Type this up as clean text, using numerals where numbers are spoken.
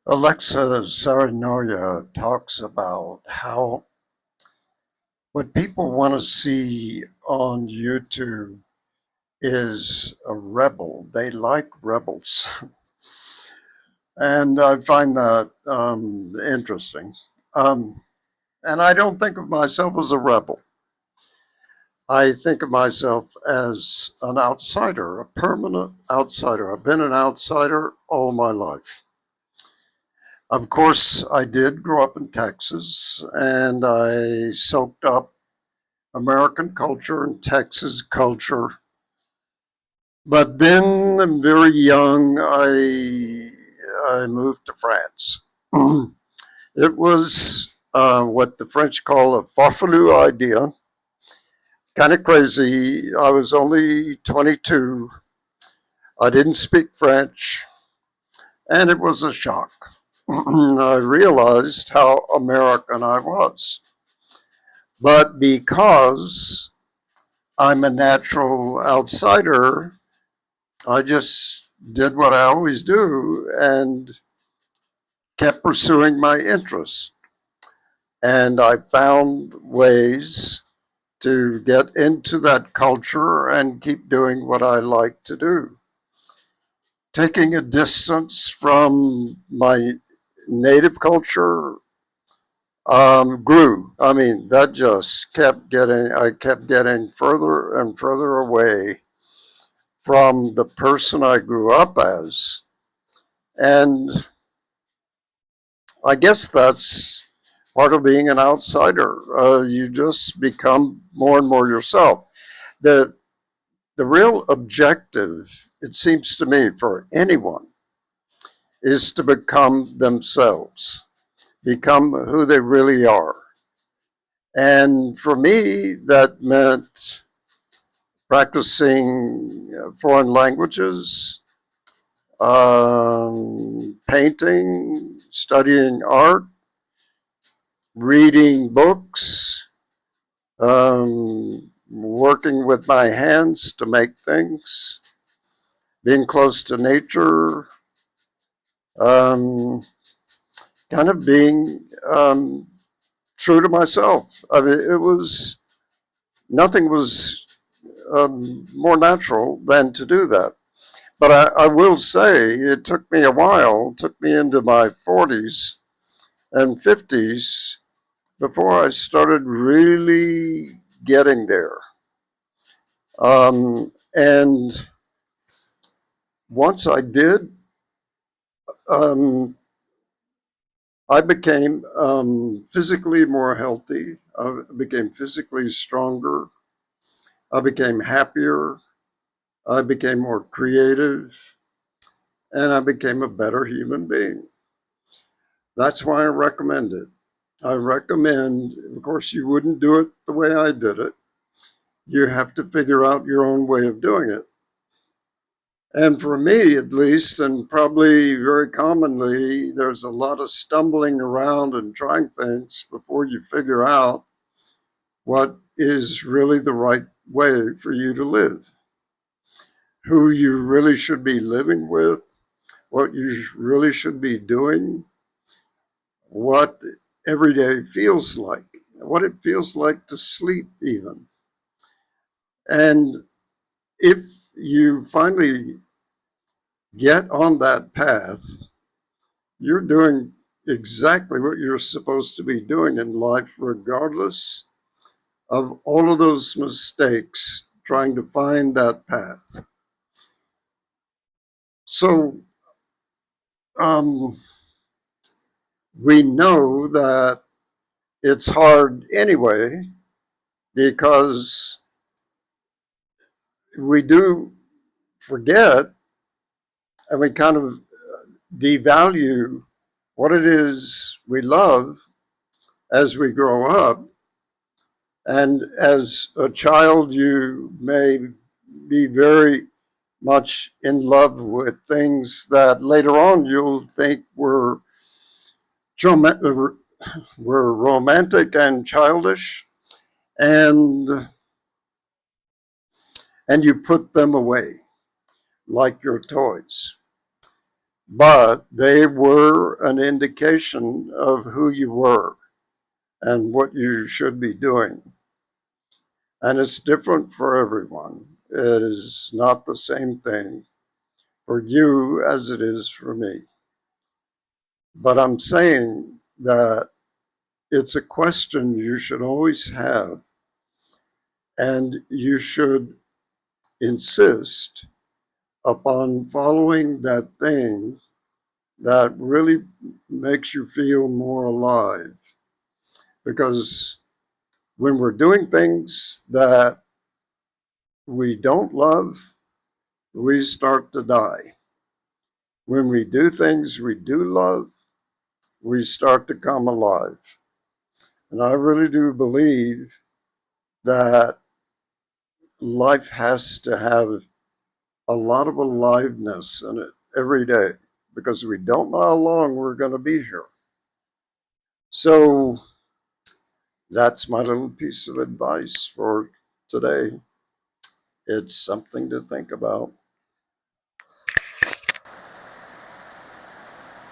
Alexa Saranoia talks about how what people want to see on YouTube is a rebel. They like rebels. And I find that interesting. Um, and I don't think of myself as a rebel. I think of myself as an outsider, a permanent outsider. I've been an outsider all my life. Of course, I did grow up in Texas and I soaked up American culture and Texas culture. But then, very young, I moved to France. It was what the French call a farfelu idea, kind of crazy. I was only 22. I didn't speak French, and it was a shock. I realized how American I was. But because I'm a natural outsider, I just did what I always do and kept pursuing my interests. And I found ways to get into that culture and keep doing what I like to do. Taking a distance from my native culture grew. I mean, that just I kept getting further and further away from the person I grew up as. And I guess that's part of being an outsider. You just become more and more yourself. The, the real objective, it seems to me, for anyone is to become themselves, become who they really are. And for me, that meant practicing foreign languages, painting, studying art, reading books, working with my hands to make things, being close to nature, um, kind of being true to myself. I mean, it was nothing was more natural than to do that. But I will say it took me a while, took me into my 40s and 50s before I started really getting there. And once I did, um, I became physically more healthy. I became physically stronger. I became happier. I became more creative. And I became a better human being. That's why I recommend it. I recommend, of course, you wouldn't do it the way I did it. You have to figure out your own way of doing it. And for me, at least, and probably very commonly, there's a lot of stumbling around and trying things before you figure out what is really the right way for you to live, who you really should be living with, what you really should be doing, what every day feels like, what it feels like to sleep, even. And if you finally get on that path, you're doing exactly what you're supposed to be doing in life, regardless of all of those mistakes trying to find that path. So um, we know that it's hard anyway because we do forget and we kind of devalue what it is we love as we grow up. And as a child, you may be very much in love with things that later on you'll think were romantic and childish, and and you put them away like your toys. but they were an indication of who you were and what you should be doing. And it's different for everyone. It is not the same thing for you as it is for me. But I'm saying that it's a question you should always have, and you should insist upon following that thing that really makes you feel more alive. Because when we're doing things that we don't love, we start to die. When we do things we do love, we start to come alive. And I really do believe that life has to have a lot of aliveness in it every day because we don't know how long we're going to be here. So that's my little piece of advice for today. It's something to think about.